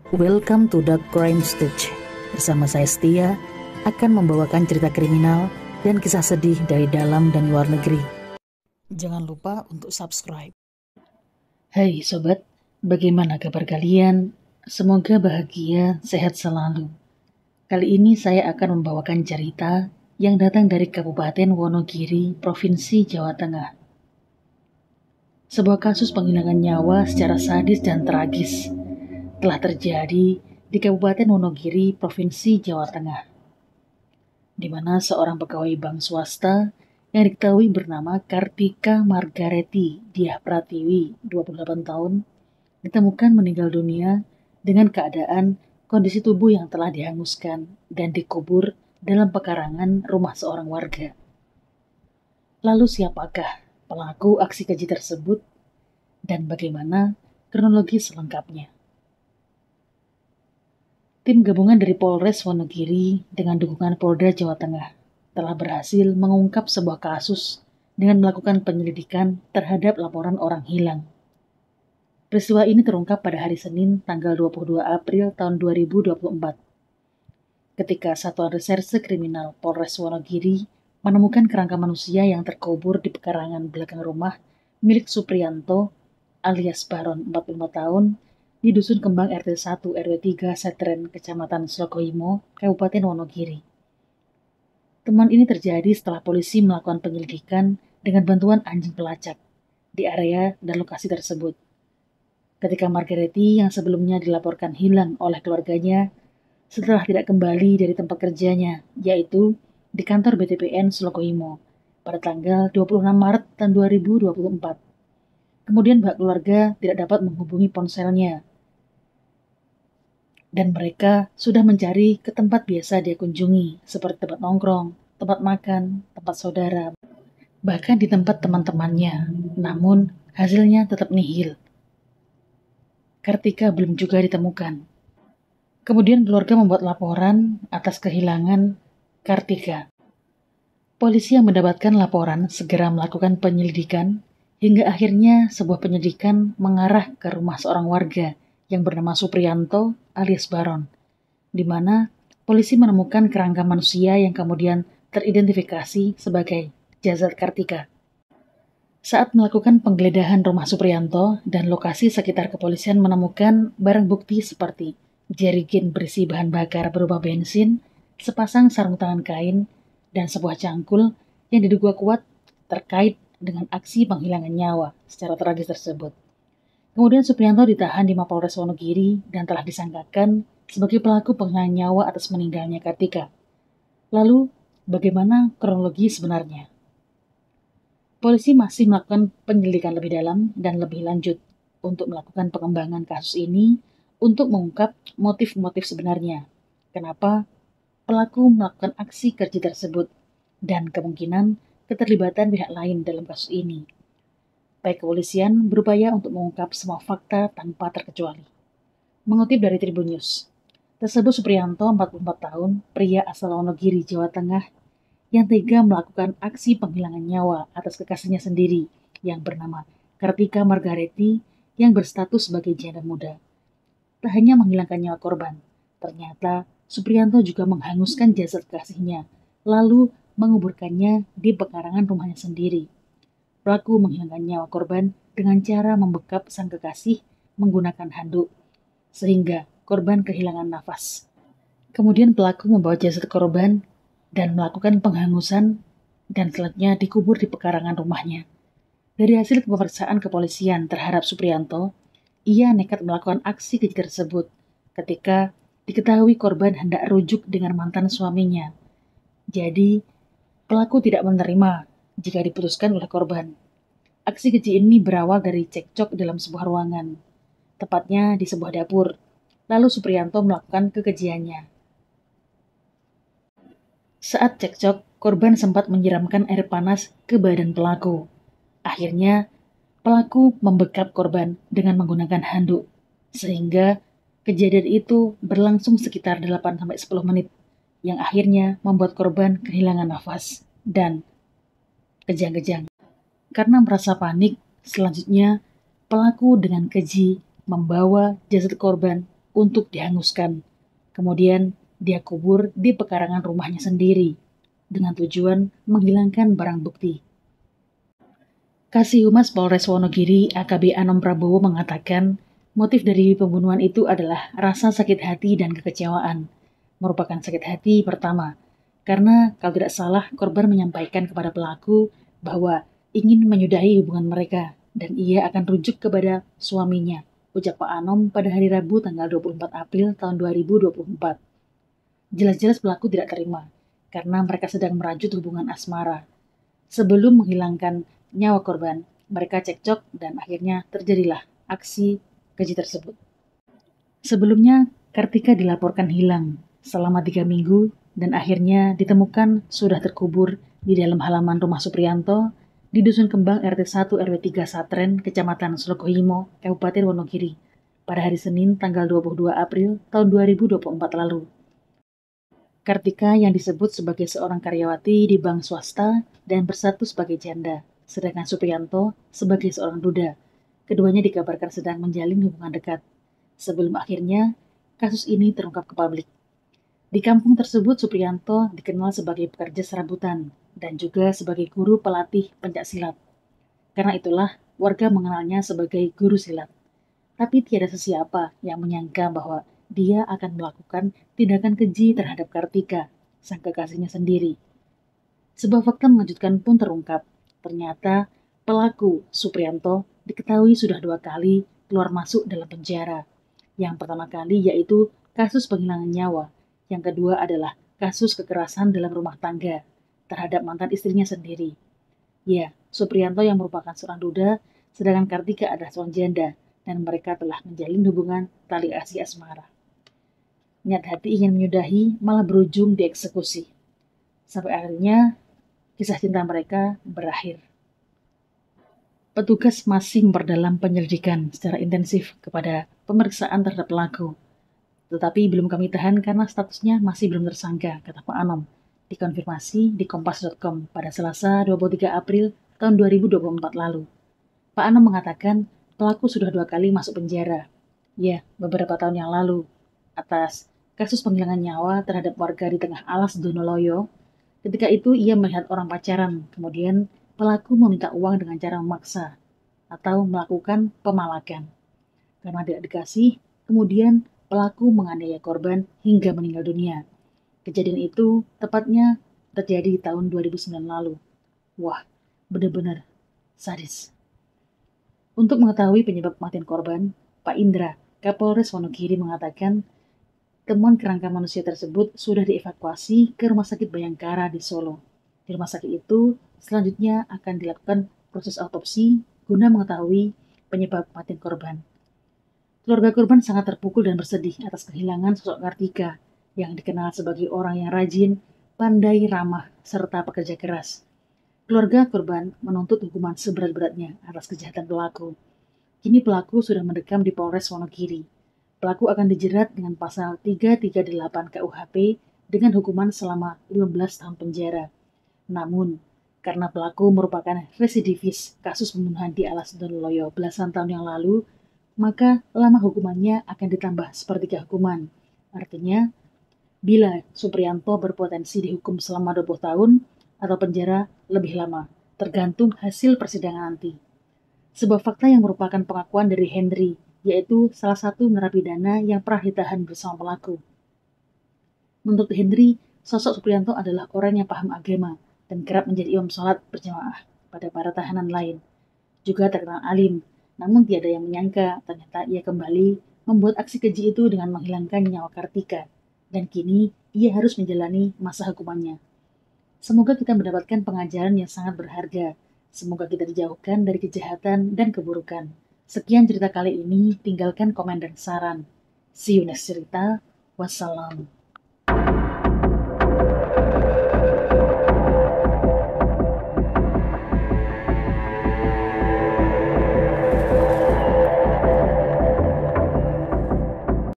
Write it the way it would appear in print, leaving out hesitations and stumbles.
Welcome to Dark Crime Stage. Bersama saya Setia akan membawakan cerita kriminal dan kisah sedih dari dalam dan luar negeri. Jangan lupa untuk subscribe. Hai sobat, bagaimana kabar kalian? Semoga bahagia, sehat selalu. Kali ini saya akan membawakan cerita yang datang dari Kabupaten Wonogiri, Provinsi Jawa Tengah. Sebuah kasus penghilangan nyawa secara sadis dan tragis telah terjadi di Kabupaten Wonogiri, Provinsi Jawa Tengah, di mana seorang pegawai bank swasta yang diketahui bernama Kartika Margareti Diah Pratiwi, 28 tahun, ditemukan meninggal dunia dengan keadaan kondisi tubuh yang telah dihanguskan dan dikubur dalam pekarangan rumah seorang warga. Lalu siapakah pelaku aksi keji tersebut dan bagaimana kronologi selengkapnya? Tim gabungan dari Polres Wonogiri dengan dukungan Polda Jawa Tengah telah berhasil mengungkap sebuah kasus dengan melakukan penyelidikan terhadap laporan orang hilang. Peristiwa ini terungkap pada hari Senin tanggal 22 April tahun 2024 ketika Satuan Reserse Kriminal Polres Wonogiri menemukan kerangka manusia yang terkubur di pekarangan belakang rumah milik Supriyanto alias Baron 45 tahun di Dusun Kembang RT 1 RW 3 Setren, Kecamatan Slokoimo, Kabupaten Wonogiri. Temuan ini terjadi setelah polisi melakukan penyelidikan dengan bantuan anjing pelacak di area dan lokasi tersebut. Ketika Margareti yang sebelumnya dilaporkan hilang oleh keluarganya setelah tidak kembali dari tempat kerjanya, yaitu di kantor BTPN Slokoimo pada tanggal 26 Maret tahun 2024. Kemudian pihak keluarga tidak dapat menghubungi ponselnya dan mereka sudah mencari ke tempat biasa dia kunjungi, seperti tempat nongkrong, tempat makan, tempat saudara, bahkan di tempat teman-temannya. Namun, hasilnya tetap nihil. Kartika belum juga ditemukan. Kemudian keluarga membuat laporan atas kehilangan Kartika. Polisi yang mendapatkan laporan segera melakukan penyelidikan, hingga akhirnya sebuah penyelidikan mengarah ke rumah seorang warga yang bernama Supriyanto alias Baron, di mana polisi menemukan kerangka manusia yang kemudian teridentifikasi sebagai jasad Kartika. Saat melakukan penggeledahan rumah Supriyanto dan lokasi sekitar, kepolisian menemukan barang bukti seperti jerigen berisi bahan bakar berupa bensin, sepasang sarung tangan kain, dan sebuah cangkul yang diduga kuat terkait dengan aksi penghilangan nyawa secara tragis tersebut. Kemudian Supriyanto ditahan di Mapolres Wonogiri dan telah disangkakan sebagai pelaku penghilangan nyawa atas meninggalnya Kartika. Lalu, bagaimana kronologi sebenarnya? Polisi masih melakukan penyelidikan lebih dalam dan lebih lanjut untuk melakukan pengembangan kasus ini untuk mengungkap motif-motif sebenarnya. Kenapa pelaku melakukan aksi keji tersebut dan kemungkinan keterlibatan pihak lain dalam kasus ini. Pihak kepolisian berupaya untuk mengungkap semua fakta tanpa terkecuali. Mengutip dari Tribun News, tersebut Supriyanto, 44 tahun, pria asal Wonogiri, Jawa Tengah, yang tega melakukan aksi penghilangan nyawa atas kekasihnya sendiri yang bernama Kartika Margareti yang berstatus sebagai janda muda. Tak hanya menghilangkan nyawa korban, ternyata Supriyanto juga menghanguskan jasad kekasihnya, lalu menguburkannya di pekarangan rumahnya sendiri. Pelaku menghilangkan nyawa korban dengan cara membekap sang kekasih menggunakan handuk, sehingga korban kehilangan nafas. Kemudian pelaku membawa jasad korban dan melakukan penghangusan dan selanjutnya dikubur di pekarangan rumahnya. Dari hasil pemeriksaan kepolisian terhadap Supriyanto, ia nekat melakukan aksi keji tersebut ketika diketahui korban hendak rujuk dengan mantan suaminya. Jadi, pelaku tidak menerima jika diputuskan oleh korban. Aksi keji ini berawal dari cekcok dalam sebuah ruangan, tepatnya di sebuah dapur. Lalu Supriyanto melakukan kekejiannya. Saat cekcok, korban sempat menyiramkan air panas ke badan pelaku. Akhirnya, pelaku membekap korban dengan menggunakan handuk, sehingga kejadian itu berlangsung sekitar 8-10 menit, yang akhirnya membuat korban kehilangan nafas dan kejang-kejang. Karena merasa panik, selanjutnya pelaku dengan keji membawa jasad korban untuk dihanguskan. Kemudian dia kubur di pekarangan rumahnya sendiri dengan tujuan menghilangkan barang bukti. Kasih Humas Polres Wonogiri AKB Anom Prabowo mengatakan motif dari pembunuhan itu adalah rasa sakit hati dan kekecewaan. Merupakan sakit hati pertama, karena kalau tidak salah korban menyampaikan kepada pelaku bahwa ingin menyudahi hubungan mereka dan ia akan rujuk kepada suaminya, ucap Pak Anom pada hari Rabu tanggal 24 April tahun 2024. Jelas-jelas pelaku tidak terima, karena mereka sedang merajut hubungan asmara. Sebelum menghilangkan nyawa korban, mereka cekcok dan akhirnya terjadilah aksi keji tersebut. Sebelumnya, Kartika dilaporkan hilang selama 3 minggu dan akhirnya ditemukan sudah terkubur di dalam halaman rumah Supriyanto di Dusun Kembang RT 1 RW 3 Satren, Kecamatan Slogohimo, Kabupaten Wonogiri, pada hari Senin tanggal 22 April tahun 2024 lalu. Kartika yang disebut sebagai seorang karyawati di bank swasta dan berstatus sebagai janda, sedangkan Supriyanto sebagai seorang duda. Keduanya dikabarkan sedang menjalin hubungan dekat, sebelum akhirnya kasus ini terungkap ke publik. Di kampung tersebut, Supriyanto dikenal sebagai pekerja serabutan dan juga sebagai guru pelatih pencaksilat. Karena itulah, warga mengenalnya sebagai guru silat. Tapi tiada sesiapa yang menyangka bahwa dia akan melakukan tindakan keji terhadap Kartika, sang kekasihnya sendiri. Sebuah fakta mengejutkan pun terungkap. Ternyata pelaku, Supriyanto, diketahui sudah 2 kali keluar masuk dalam penjara. Yang pertama kali yaitu kasus penghilangan nyawa. Yang kedua adalah kasus kekerasan dalam rumah tangga terhadap mantan istrinya sendiri. Ya, Supriyanto yang merupakan seorang duda, sedangkan Kartika adalah seorang janda, dan mereka telah menjalin hubungan tali kasih asmara. Niat hati ingin menyudahi malah berujung dieksekusi. Sampai akhirnya kisah cinta mereka berakhir. Petugas masih memperdalam penyelidikan secara intensif kepada pemeriksaan terhadap pelaku. Tetapi belum kami tahan karena statusnya masih belum tersangka, kata Pak Anom. Dikonfirmasi di kompas.com pada Selasa 23 April tahun 2024 lalu. Pak Anom mengatakan pelaku sudah 2 kali masuk penjara. Ya, beberapa tahun yang lalu. Atas kasus penghilangan nyawa terhadap warga di tengah alas Donoloyo. Ketika itu ia melihat orang pacaran, kemudian pelaku meminta uang dengan cara memaksa atau melakukan pemalakan. Karena tidak dikasih, kemudian pelaku menganiaya korban hingga meninggal dunia. Kejadian itu tepatnya terjadi di tahun 2009 lalu. Wah, benar-benar sadis. Untuk mengetahui penyebab kematian korban, Pak Indra, Kapolres Wonogiri mengatakan temuan kerangka manusia tersebut sudah dievakuasi ke Rumah Sakit Bayangkara di Solo. Di rumah sakit itu, selanjutnya akan dilakukan proses autopsi guna mengetahui penyebab kematian korban. Keluarga korban sangat terpukul dan bersedih atas kehilangan sosok Kartika yang dikenal sebagai orang yang rajin, pandai, ramah, serta pekerja keras. Keluarga korban menuntut hukuman seberat-beratnya atas kejahatan pelaku. Kini pelaku sudah mendekam di Polres Wonogiri. Pelaku akan dijerat dengan pasal 338 KUHP dengan hukuman selama 15 tahun penjara. Namun, karena pelaku merupakan residivis kasus pembunuhan di Alas Donoloyo belasan tahun yang lalu, maka lama hukumannya akan ditambah sepertiga hukuman. Artinya, bila Supriyanto berpotensi dihukum selama 20 tahun atau penjara lebih lama, tergantung hasil persidangan nanti. Sebuah fakta yang merupakan pengakuan dari Henry, yaitu salah satu narapidana yang pernah ditahan bersama pelaku. Menurut Henry, sosok Supriyanto adalah orang yang paham agama dan kerap menjadi imam sholat berjamaah pada para tahanan lain. Juga terkenal alim, namun tiada yang menyangka ternyata ia kembali membuat aksi keji itu dengan menghilangkan nyawa Kartika, dan kini ia harus menjalani masa hukumannya. Semoga kita mendapatkan pengajaran yang sangat berharga. Semoga kita dijauhkan dari kejahatan dan keburukan. Sekian cerita kali ini, tinggalkan komen dan saran. See you next cerita. Wassalam.